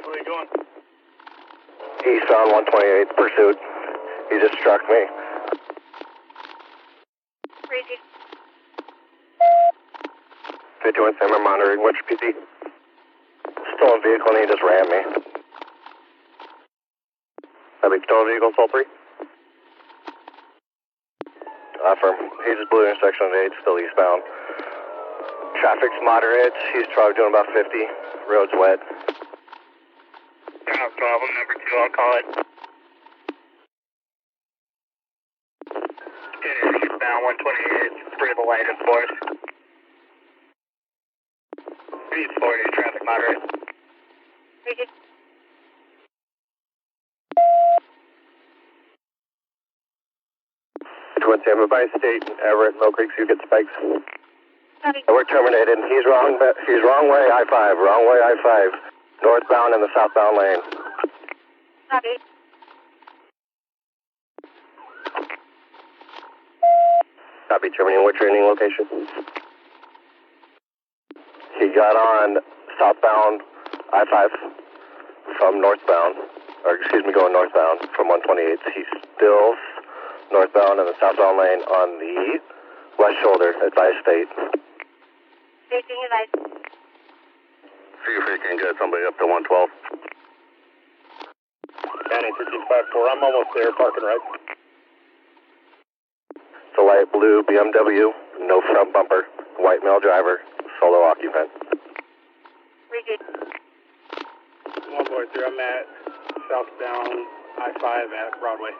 Where are you going? Eastbound 128 pursuit. He just struck me. Crazy. 51 Simmer monitoring, which PD? Stolen vehicle and he just rammed me. That be stolen vehicle, Soul 3? Affirm. He just blew intersection on 8, still eastbound. Traffic's moderate. He's probably doing about 50. Road's wet. No problem, number 2, I'll call it. Eastbound 128, free the light is force. Speed 40, traffic moderate. Crazy. Twin Tampa by State, Everett, Mill Creek, so you get spikes. Copy. We're terminated. He's wrong way, I-5, wrong way, I-5. Northbound in the southbound lane. Copy. Copy, terminating. What training location? He got on southbound I-5 from northbound, or excuse me, going northbound from 128. He's still northbound in the southbound lane on the west shoulder at I-State. Safety advice. See if we can get somebody up to 112. County 1354, I'm almost there, parking right. It's a light blue BMW, no front bumper, white male driver, solo occupant. Repeat. 143, I'm at southbound I-5 at Broadway.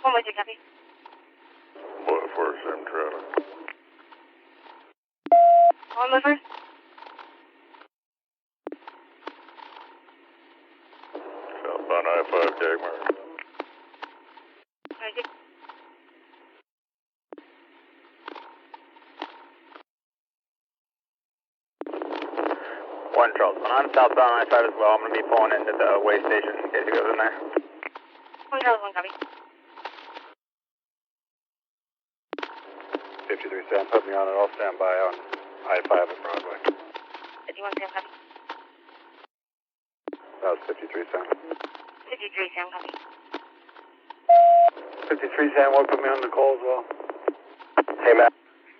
113, copy. What for, Sam Trevor? One mover. Southbound I-5, Dagmar. Repeat. One Charles, when I'm southbound I-5 as well, I'm going to be pulling into the way station in case he goes in there. 1 Charles 1, copy. 53 Sam, put me on it. I'll stand by on I-5 at Broadway. 51 Sam, copy. That was 53 Sam. 53 Sam, copy. 53 Sam, will put me on the call as well. Hey, Matt.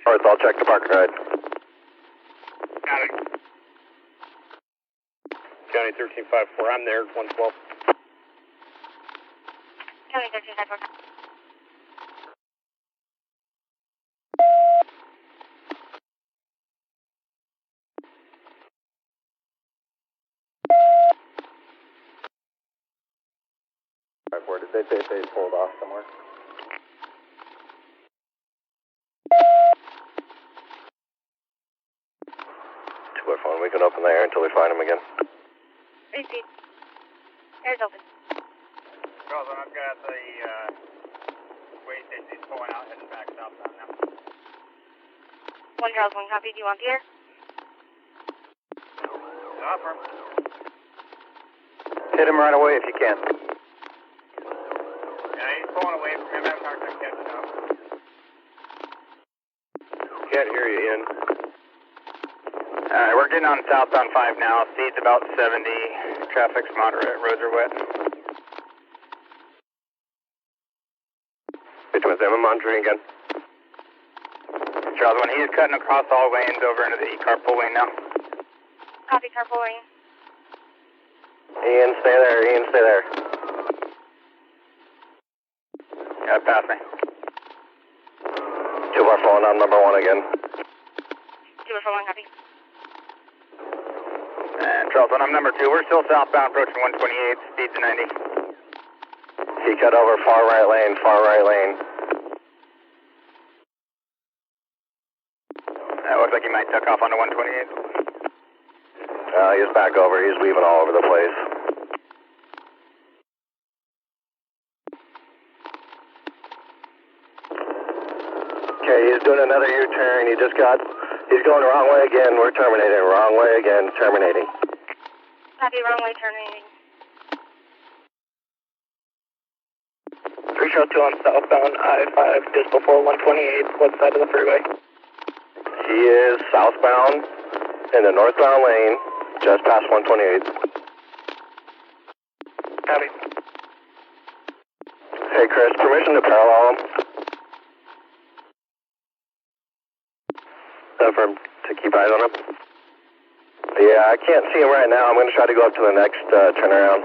Alright, I'll check the park ride. Got it. County 1354, I'm there, 112. County 1354. Where did they say they pulled off somewhere? To our phone, we can open the air until we find him again. Repeat. Air's open. Charles, I've got the way station, he's pulling out, heading back southbound now. 1 Charles 1, copy. Do you want the air? Offer. Hit him right away if you can. Yeah, he's pulling away from him, I'm not going to catch it up. Can't hear you, Ian. Alright, we're getting on southbound 5 now, speed's about 70, traffic's moderate, roads are wet. Between them and monitoring again. Charles, when he is cutting across all lanes over into the carpool lane now. Copy, carpool lane. Ian, stay there. Ian, stay there. Yeah, pass me. 2 bar phone on number 1 again. 2 for 1, copy. And Charles, when I'm number 2, we're still southbound approaching 128, speed's 90. He cut over far right lane, far right lane. That looks like he might tuck off onto 128. He's back over. He's weaving all over the place. Okay, he's doing another U-turn. He's going the wrong way again. We're terminating. Wrong way again. Terminating. Copy, wrong way, terminating. 3 show 2 on southbound I-5 just before 128. What side of the freeway? He is southbound in the northbound lane Just past 128. Copy. Hey Chris, permission to parallel him? For him to keep eyes on him? Yeah, I can't see him right now. I'm going to try to go up to the next turnaround.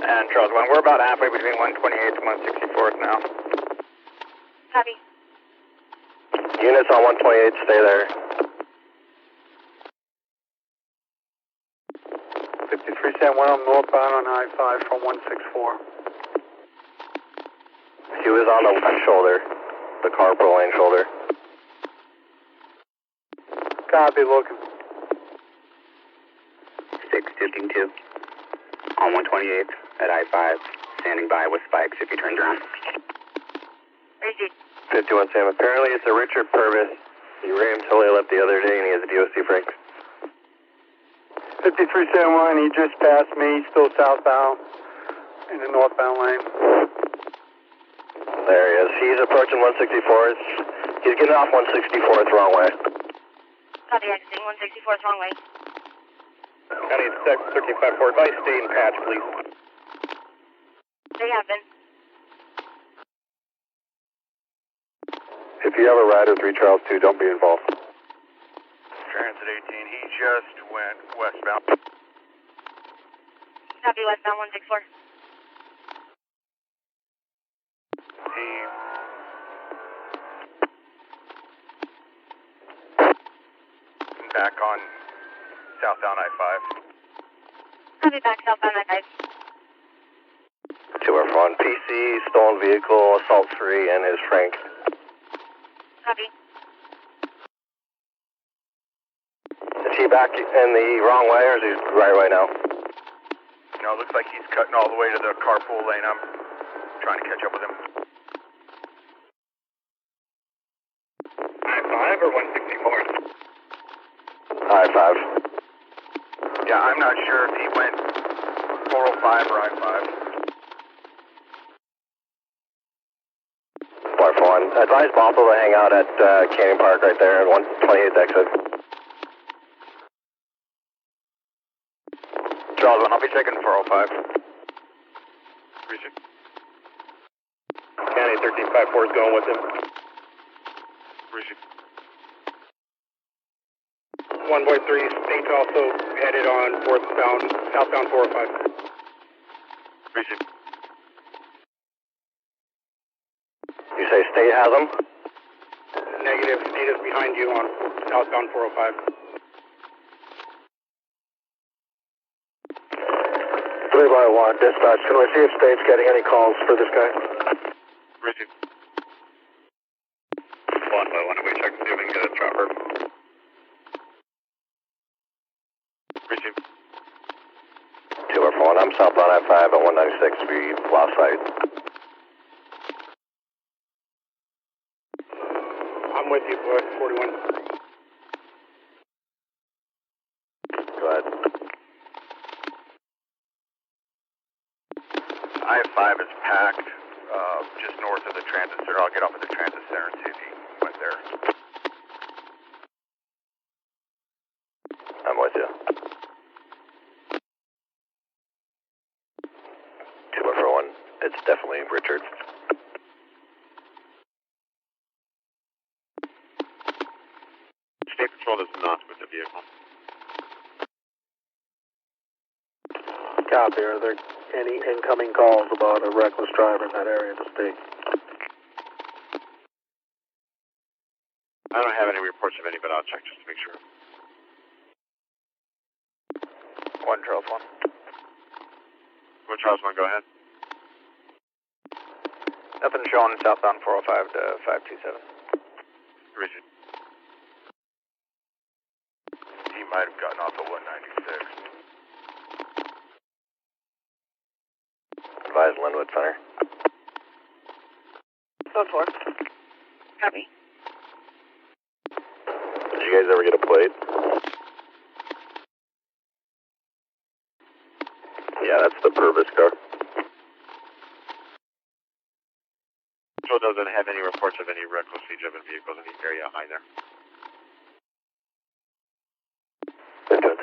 And Charles 1, we're about halfway between 128th and 164th now. Copy. Units on 128, stay there. 53 San Juan northbound on I-5 from 164. He was on the left shoulder, the carpool lane shoulder. Copy, looking. 652 on 128th at I-5, standing by with spikes if you turned around. Receipt. 51 Sam, apparently it's a Richard Purvis. He ran until he left the other day and he has a DOC break. 53 San Juan, he just passed me, still southbound in the northbound lane. There he is. He's approaching 164th. He's getting off 164th wrong way. Copy, exiting 164th, wrong way. County 1354, advice stay in patch, please. They have been. If you have a rider 3 Charles 2, don't be involved. Transit 18, he just went westbound. Copy, westbound 164. Back on southbound I-5. Copy, back southbound I-5. 2 are on PC, stolen vehicle, assault 3, and his Frank. Copy. Is he back in the wrong way or is he right way now? No, it looks like he's cutting all the way to the carpool lane. I'm trying to catch up with him. I-5 or 164? I-5. Yeah, I'm not sure if he went 405 or I-5. Wonderful. And advise Bothell to hang out at Canyon Park right there at 128th exit. Charles 1, I'll be checking 405. Appreciate. County 1354 is going with him. Appreciate. 1.3, state's also headed on southbound 405. Appreciate. You say state has him? Negative, state is behind you on southbound 405. 3 by 1, dispatch. Can we see if state's getting any calls for this guy? Appreciate. 1 by 1, we check to see if we can get a chopper. Appreciate. 2 are 4, I'm southbound I-5 at 196. We lost sight. I'm with you, boy, 41. Go ahead. I-5 is packed just north of the transit center. I'll get off at the transit center and see if he went there. I'm with you. 2 are 1. It's definitely Richard. State Patrol does not with the vehicle. Copy. Are there any incoming calls about a reckless driver in that area of the state? I don't have any reports of any, but I'll check just to make sure. 1 Charles 1. 1 Charles 1, go ahead. Nothing showing southbound 405 to 527. Appreciate. He might have gotten off at 196. Advise Lynnwood Center. Code 4. Copy. Did you guys ever get a plate? Yeah, that's the Purvis car. Patrol doesn't have any reports of any recklessly driven vehicles in the area either.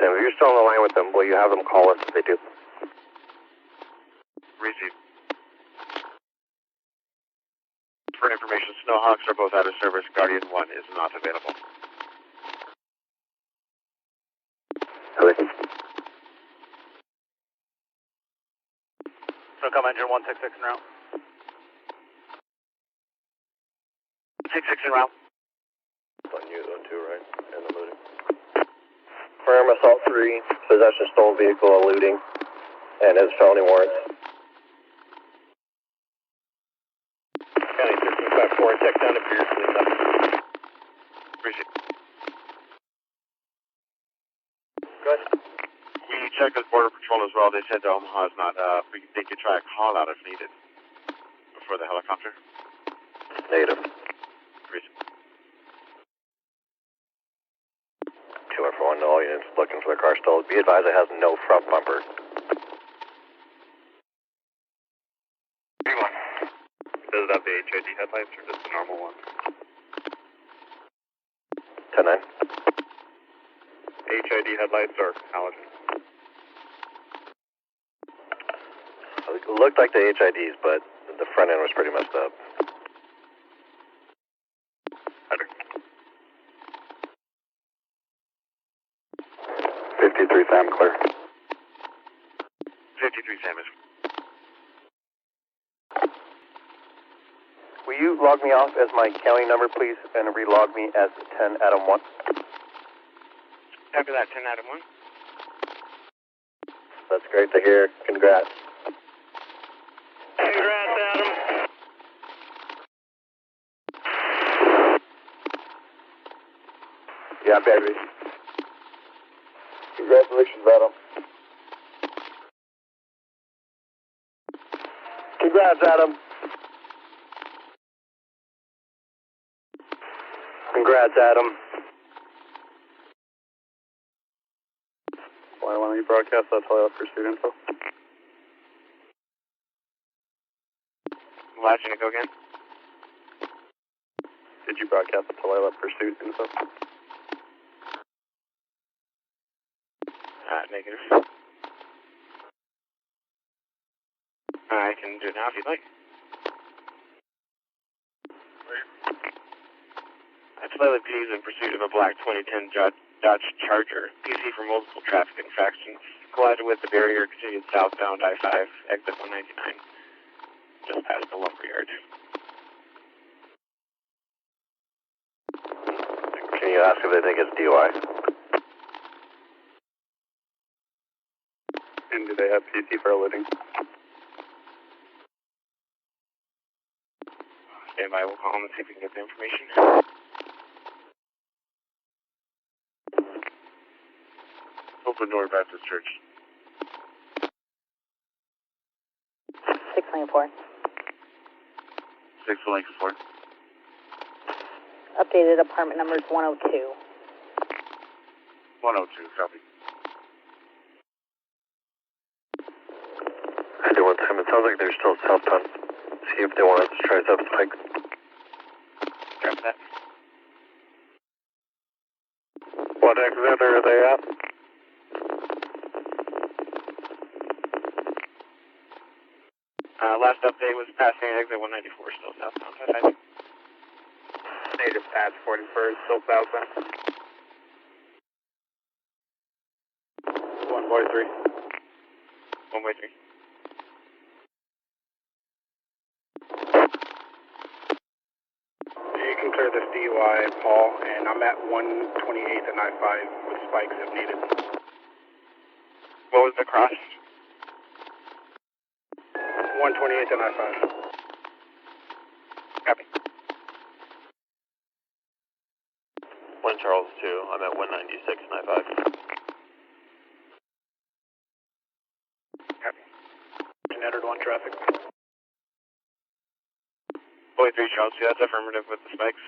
Tim, if you're still on the line with them, will you have them call us if they do? Receive. For information, Snowhawks are both out of service. Guardian 1 is not available. Okay. SoCom engine 166 en route. 66 en route. On you, zone 2, right? And the looting. Firm assault 3, possession of stolen vehicle, eluding, and his felony warrants. County 1354, check down to Pierce, please. Appreciate it. Good. We checked with Border Patrol as well. They said that Omaha is not, they could try a call out if needed before the helicopter. Negative. Reason. 2-1, all units looking for the car stalled. Be advised it has no front bumper. 3-1. Does it have the HID headlights or just the normal one? 10-9. HID headlights or halogen? It looked like the HIDs, but the front end was pretty messed up. 53 Sam clear. 53 Sam is. Will you log me off as my county number, please, and relog me as 10 Adam 1? After that, 10 Adam 1. That's great to hear. Congrats. Congrats, Adam. Yeah, baby. Congratulations, Adam. Congrats, Adam. Congrats, Adam. Why don't you broadcast that till I have pursuit info? Latching to go again. Did you broadcast the till I left pursuit info? Negative. I can do it now if you'd like. Tulalip PD is in pursuit of a black 2010 Dodge Charger. PC for multiple traffic infractions. Collided with the barrier, continued southbound I-5, exit 199. Just past the lumberyard. Can you ask if they think it's DUI? And do they have PC for eluding? Stand by, we'll call them and see if we can get the information. Open North Baptist Church. 694. 614. Updated apartment number is 102. 102, copy. I do one time. It sounds like they're still southbound. See if they want us to try sub spike. Grab that. What exit are they at? Last update was passing exit 194, still southbound. Native pass 41st, still southbound. 143. 1 by 3. You can clear this DUI, Paul, and I'm at 128th and I-5 with spikes if needed. What was the cross? 128th and I-5. Copy. 1 Charles 2. I'm at 196 and I-5. Copy. And entered 1 traffic. Boy 3 Charles 2, that's affirmative with the spikes.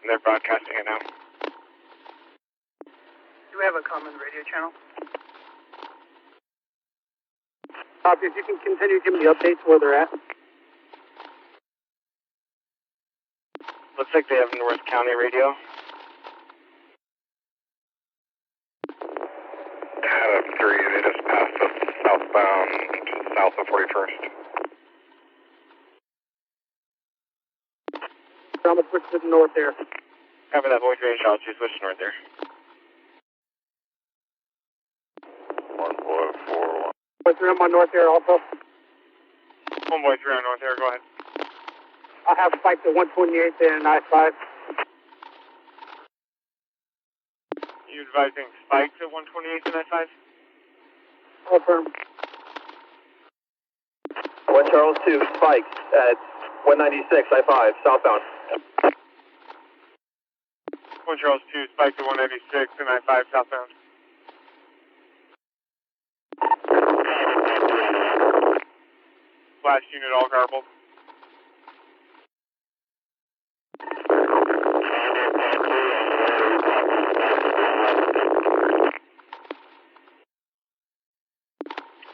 And they're broadcasting it now. Do we have a common radio channel? Copy, if you can continue giving me updates where they're at. Looks like they have North County radio. south of 41st. I'm going to switch to the north there. Copy that, boy 3 and Charles 2, switch to north there. 1441. Boy 3, I'm on north there also. 1 boy 3 on north there, go ahead. I have spikes at 128 and I-5. You advising spikes at 128 and I-5? Confirm. 1 Charles 2, spikes at 196, I-5, southbound. 1 Charles 2, spikes at 196 and I-5 southbound. Flash unit all garbled.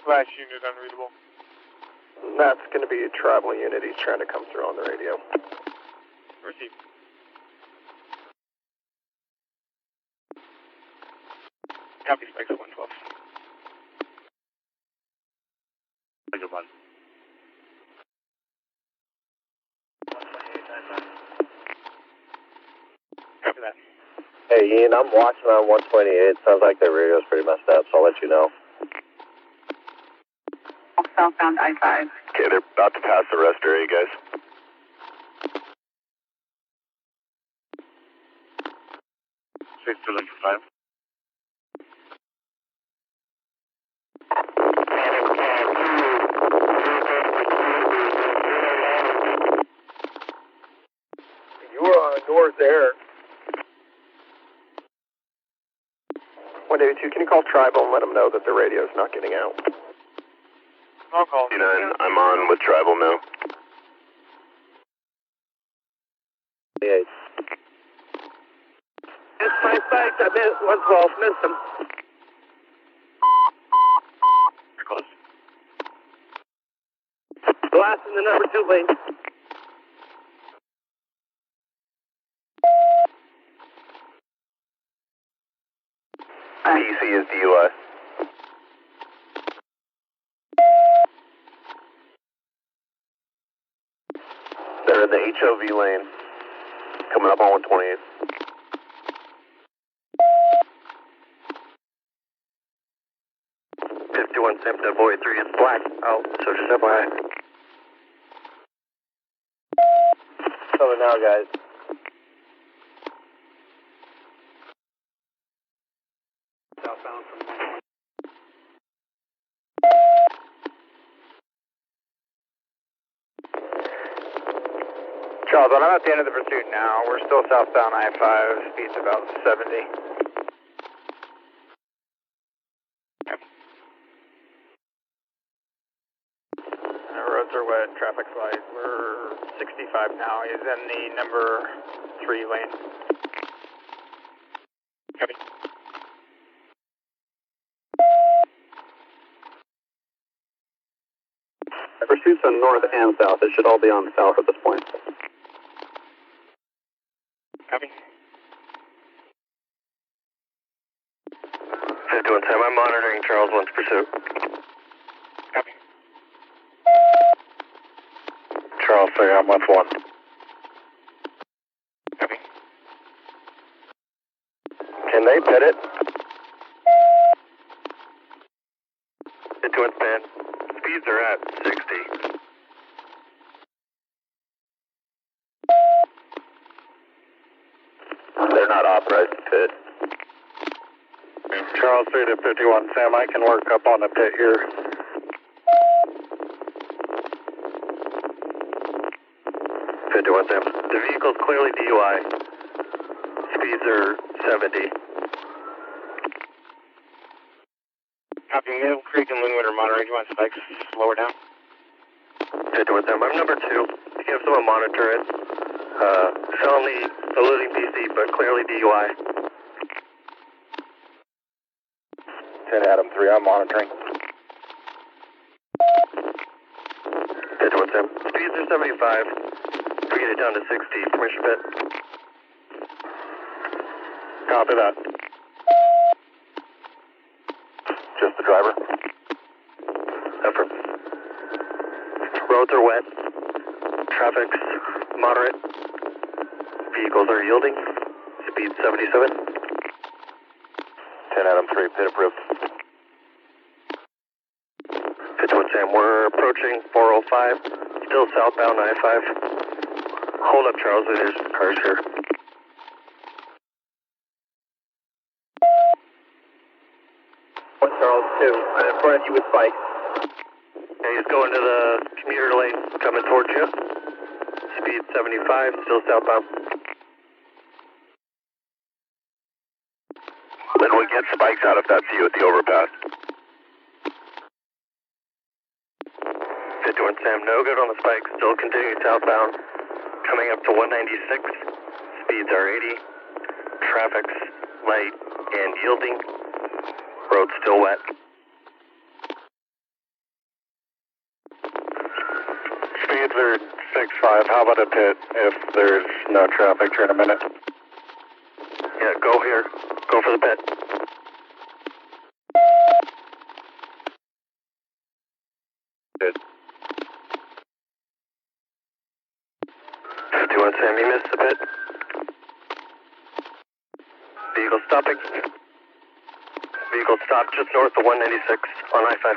Flash unit unreadable. That's going to be a travel unit. He's trying to come through on the radio. Receive. Copy, spikes at 112. Good one. Copy that. Hey, Ian, I'm watching on 128. Sounds like their radio's pretty messed up, so I'll let you know. Southbound I-5. Okay, they're about to pass the rest area, guys. Six to link for 5. You were on north there. 182, can you call Tribal and let them know that the radio's not getting out? I'll call. I'm on with Tribal now. 28. It's my spikes. I missed 112. Missed them. You're close. Blast in the number 2 lane. PC is DUI. They're in the HOV lane, coming up on 128. Same to boy 3 is black. Oh, so just FYI. Coming now, guys. Southbound from Charles, I'm at the end of the pursuit now. We're still southbound I-5, speed's about 70. Roads are wet, traffic's light. We're 65 now. He's in the number 3 lane. Copy. Pursuits on north and south. It should all be on the south at this point. Copy. 51 Sam, I'm monitoring Charles 1's pursuit. Copy. Charles 3, I'm with 1. Copy. Can they pit it? 51 man. Speeds are at 60. They're not authorized to pit. Charles 3 to 51 Sam, I can work up on the pit here. Sam. The vehicle's clearly DUI. Speeds are 70. Copy. Middle Creek and Lynnwood are monitoring. Do you want spikes lower down? 51 Sam, I'm number 2. You can have someone monitor it. Felony eluding PC, but clearly DUI. 10 Adam 3, I'm monitoring. 51 Sam, speeds are 75. We get it down to 60. Permission pit. Copy that. Just the driver. Effort. Roads are wet. Traffic's moderate. Vehicles are yielding. Speed 77. 10 Adam 3, pit approved. 51 Sam, we're approaching 405. Still southbound I-5. Hold up, Charles, there's cars here. Charles 2, I'm in front of you with Spike. Yeah, he's going to the commuter lane, coming towards you. Speed 75, still southbound. Lynnwood, get Spikes out if that's you at the overpass. 51 Sam, no good on the Spike, still continuing southbound. Coming up to 196, speeds are 80. Traffic's light and yielding. Road's still wet. Speeds are 65. How about a pit if there's no traffic during a minute? Yeah, go here. Go for the pit. Good. 51 Sam, you missed the pit. Vehicle stopping. Vehicle stopped just north of 196 on I-5.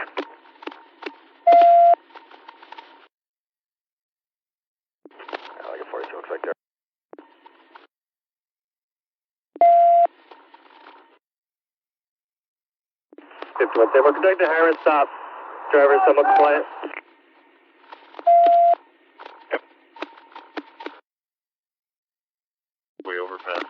Like a 42 looks like there. We're conducting hire and stop. Driver somewhat compliant. Yep. Way overpass.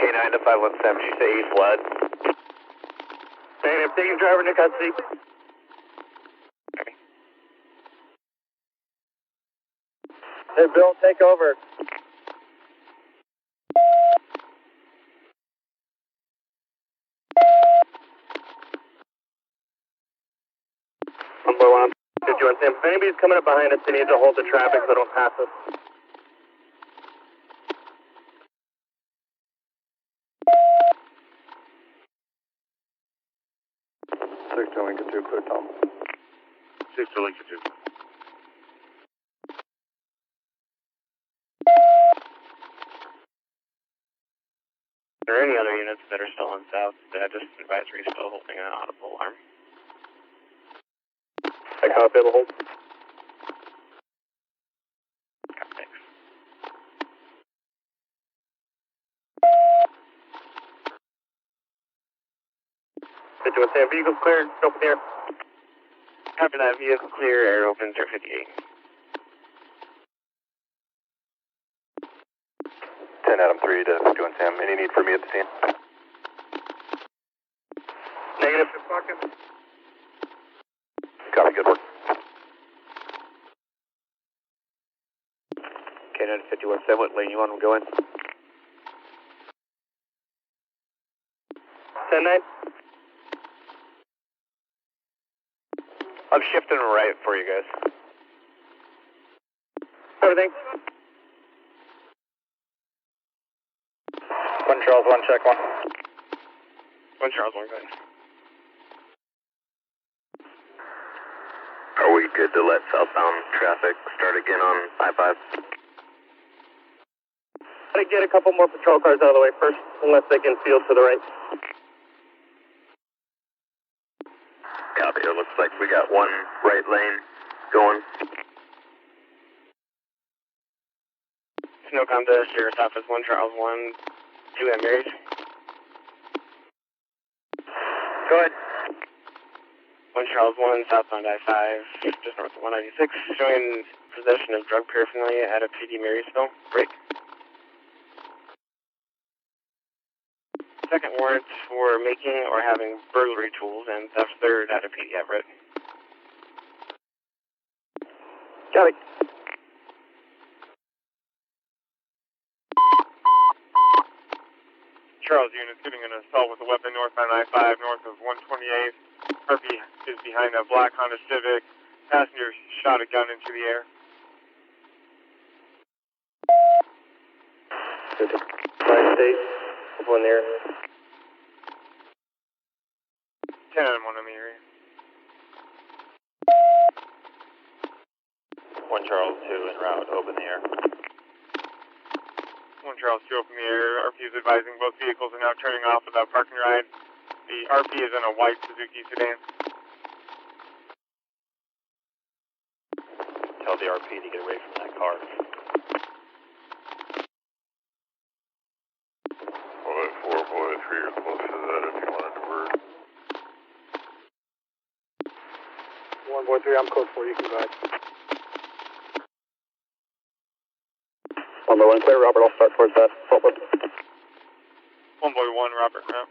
K9 to 517, you say he fled? Negative, taking driver into custody. Okay. Hey, Bill, take over. Number 1, 51 Sam. If anybody's coming up behind us, they need to hold the traffic so they don't pass us. 6 to Lincoln 2, clear Tom. 6 to Lincoln 2. Are there any other units that are still on south? Just advisory still holding an audible alarm. I copy the hold. Thanks. Sam, vehicle cleared, open air. Copy that, vehicle clear, air opens, air 58. 10 Adam 3 to 51 Sam. Any need for me at the scene? Negative, pocket. Copy, good work. K9 to 51 Sam, what lane you want to go in? 10-9. I'm shifting right for you guys. Everything. 1 Charles 1, check 1. 1 Charles 1, go ahead. Are we good to let southbound traffic start again on I-5? Gotta get a couple more patrol cars out of the way first, unless they can field to the right. Copy, it looks like we got one right lane going. Snowcom to Sheriff's Office, 1 Charles 1, 2 at Mary's. Go ahead. 1 Charles 1, southbound I-5, just north of 196, showing possession of drug paraphernalia at a PD Marysville. Break. Second warrant for making or having burglary tools and theft third at a PD Everett. Got it. Charles unit getting an assault with a weapon northbound I-5 north of 128. Harvey is behind a black Honda Civic. Passenger shot a gun into the air. State. One there. 10 and 1 in the area. 1 Charles 2 en route, open the air. 1 Charles 2 open the air. RP is advising both vehicles are now turning off without park and ride. The RP is in a white Suzuki sedan. Tell the RP to get away from that car. Bullet 4, bullet 3, you're close to that if you wanted to work. 1 boy 3, I'm code 4, you can go ahead. 1 by 1 clear, Robert, I'll start towards that. 1 boy 1, Robert, route.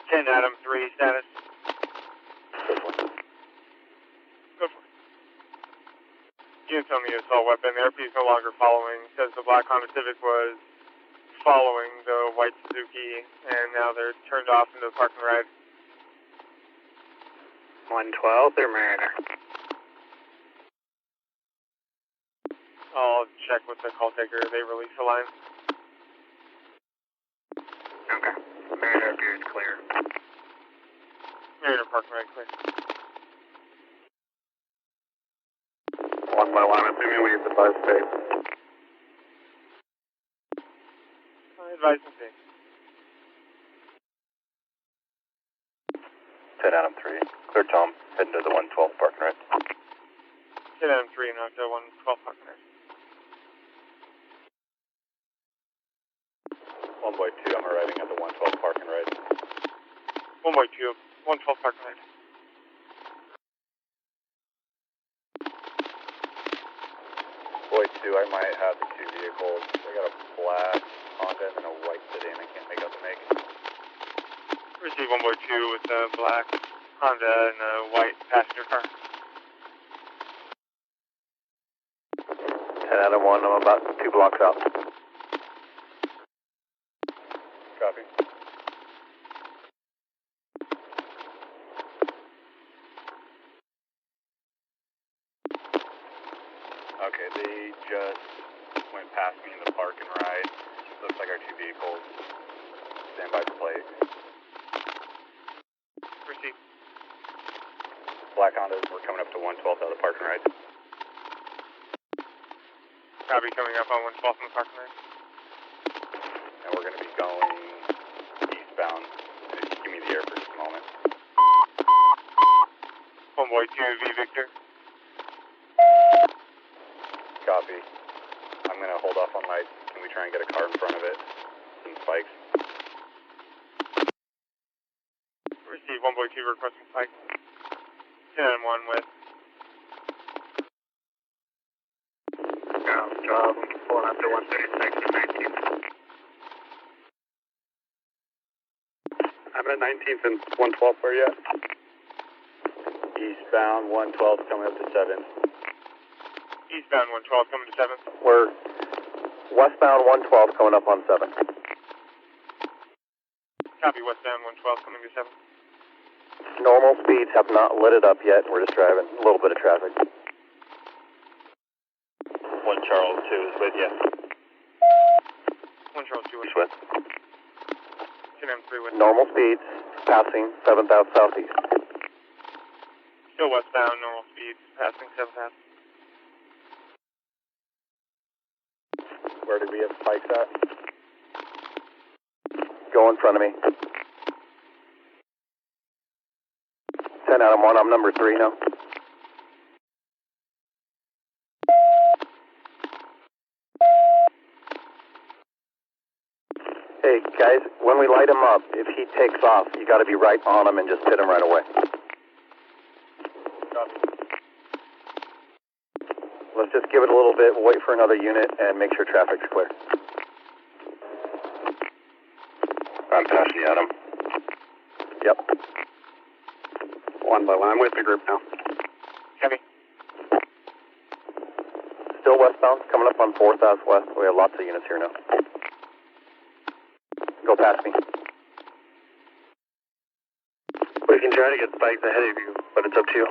10 Adam 3, status. Go for it. Units on the assault weapon. The RP is no longer following. Says the black Honda Civic was following the white Suzuki, and now they're turned off into the park and ride. 112, they're Mariner. I'll check with the call taker. They release the line. Okay. Mariner appears clear. Mariner park and ride clear. 1 by 1, I'm assuming we have the 5 space. Advise and safe. 10 Adam 3, clear Tom, heading to the 112 park and ride. 10 Adam 3 and Octo 112 park and ride. 1 by 2, I'm arriving at the 112 park and ride. 1 boy 2, 112 park and ride. Boy 2, I might have the 2 vehicles. I got a black Honda and a white sedan. I can't make out the make. Receive 1 boy 2 with the black Honda and the white passenger car. 10 Adam 1, I'm about 2 blocks out. Copy. Okay, they just went past me in the park and ride. Looks like our 2 vehicles. Stand by for plate. Receive. Black Hondas, we're coming up to 112 out of the park and ride. Copy, coming up on 112 from the park and ride. And we're going to be going eastbound. If you give me the air for just a moment. 1 boy 2, V Victor. Copy. I'm going to hold off on lights. Can we try and get a car in front of it? Some spikes. Receive 1 boy 2 requesting spike. 10 and 1 with. Job, pulling up to 136 and 19th. I'm at 19th and 112, where you at? Eastbound 112 coming up to 7. Eastbound 112 coming to 7. We're westbound 112 coming up on 7. Copy, westbound 112 coming to 7. Normal speeds have not lit it up yet. We're just driving a little bit of traffic. 1 Charles 2 is with you. 1 Charles 2 with. With. 10 M3 with. Normal speeds, passing 7th out southeast. Still westbound, normal speeds, passing 7th out. Where do we have spikes at? Go in front of me. 10 Adam 1, I'm number 3 now. Hey guys, when we light him up, if he takes off, you got to be right on him and just hit him right away. Let's just give it a little bit, wait for another unit, and make sure traffic's clear. I'm passing you, Adam. Yep. 1 by 1, I'm with the group now. Copy. Still westbound, coming up on 4th southwest. We have lots of units here now. Go past me. We can try to get spikes ahead of you, but it's up to you.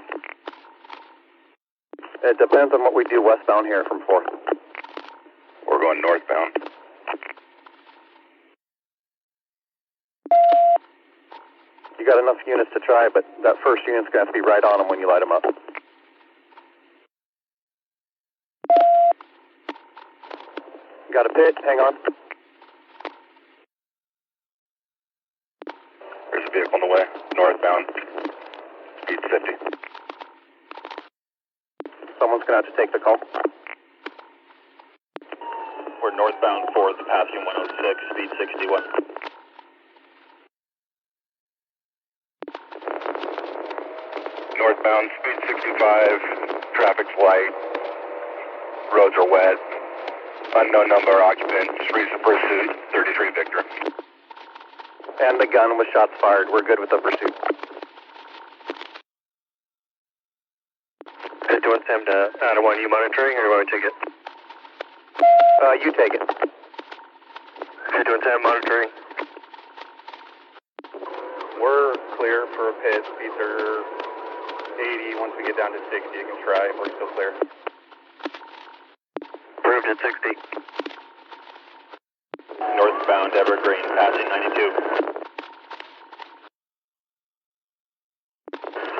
It depends on what we do westbound here from 4th. We're going northbound. You got enough units to try, but that first unit's going to have to be right on them when you light them up. Got a pit, hang on. There's a vehicle on the way, northbound, speed 50. Someone's going to have to take the call. We're northbound 4th, passing 106, speed 61. Northbound, speed 65, traffic's light, roads are wet, unknown number of occupants, reason for pursuit, 33 Victor. And the gun with shots fired. We're good with the pursuit. Do you want Sam to add one, you monitoring, or do you want me to take it? You take it. Do you want Sam monitoring? We're clear for a pit. Speeds are 80. Once we get down to 60, you can try. We're still clear. Approved at 60. Northbound Evergreen, passing 92.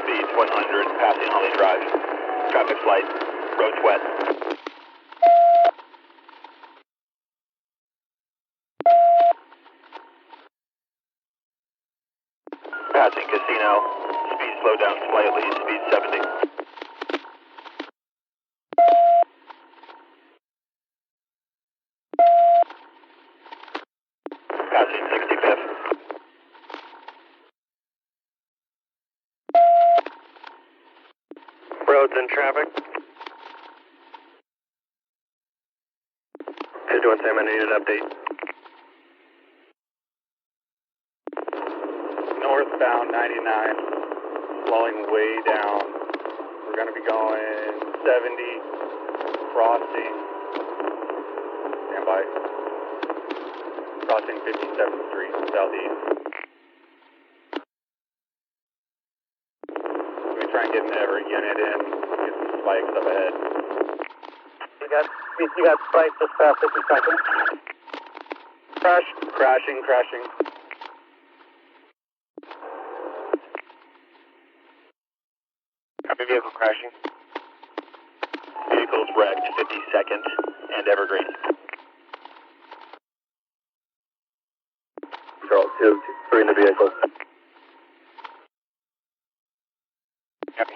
Speeds 100, passing Holly Drive. Traffic's light, road's wet. Passing Casino, speed slow down slightly, speed 70. Passing 65th. Roads and traffic. How you doing, Sam? I need an update. Northbound 99, slowing way down. We're going to be going 70, crossing, stand by, crossing 57th Street, southeast. Let me try and get an Everett unit in, get some spikes up ahead. You got spikes just past 52nd. Crashing. Copy, vehicle crashing. Vehicle's wrecked, 52nd and Evergreen. Charles, 2-3 in the vehicle. Copy.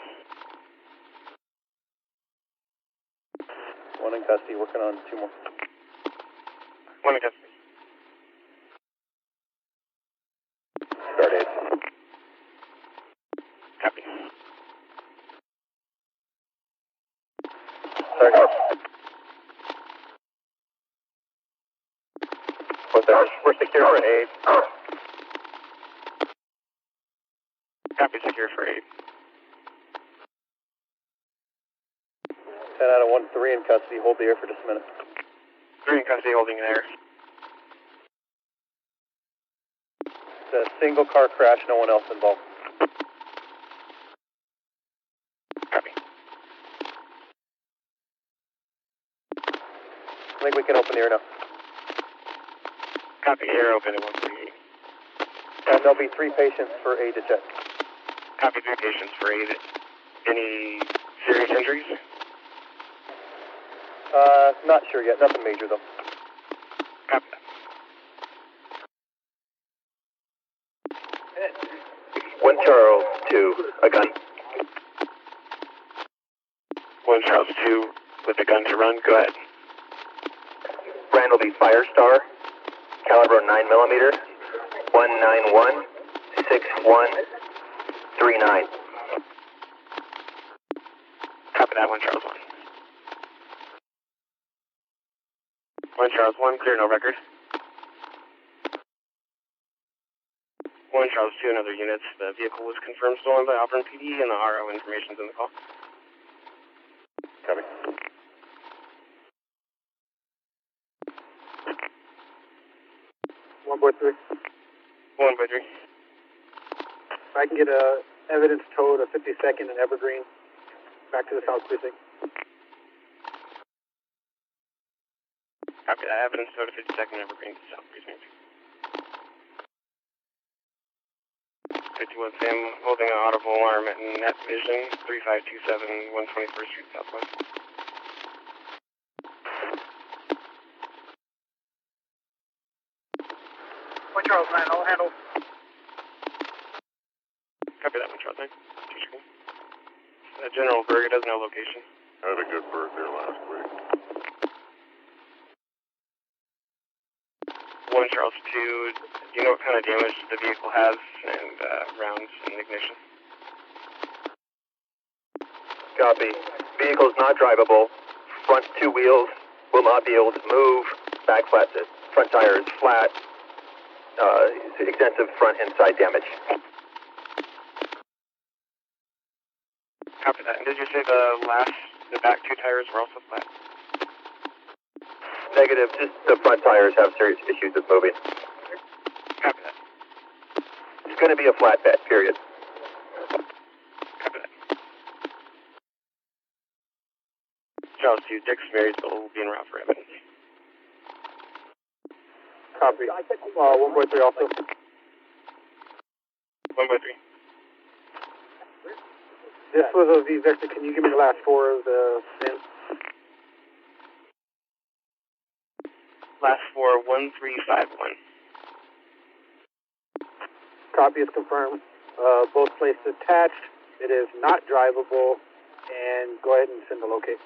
One in custody, working on 2 more. One in custody. Start 8. Copy. Start 8. What's that? We're secure for 8. Copy, secure for 8. 10 out of 1, 3 in custody. Hold the air for just a minute. 3 in custody, holding there. It's a single car crash, no one else involved. Copy. I think we can open the air now. Copy, air open at 138. And there'll be 3 patients for aid to check. Copy, 3 patients for aid. Any serious injuries? Not sure yet. Nothing major, though. Copy. Charles 2, a gun. 1 Charles 2 with a gun to run. Go ahead. Brand will be Firestar, caliber 9mm, 191-6139. Copy that, 1 Charles 1. 1 Charles 1, clear, no record. 1 Charles 2, another unit. The vehicle was confirmed stolen by Auburn PD and the RO information's in the call. Copy. One boy 3. 1 by 3. If I can get evidence towed of 52nd and Evergreen back to the South Precinct. Copy that. Evidence to 52nd Evergreen to South Precinct. 51 Sam holding an audible alarm at Net Vision 3527 121st Street Southwest. Point Charles 9, I'll handle. Copy that one, Charles 9. General Berger doesn't know location. I had a good bird there last week. 1 Charles 2, do you know what kind of damage the vehicle has and rounds in ignition? Copy. Vehicle is not drivable. Front two wheels will not be able to move. Back flat, front tire is flat. Extensive front and side damage. Copy that. And did you say the back two tires were also flat? Negative, just the front tires have serious issues with moving. Copy that. It's going to be a flatbed, period. Copy that. Charles 2, Dick's Marysville will be en route for evidence. Copy. 1.3 also. 1.3. This was a V Vector. Can you give me the last four of the VIN? Last 4, 1351. Copy is confirmed. Both places attached. It is not drivable. And go ahead and send the location.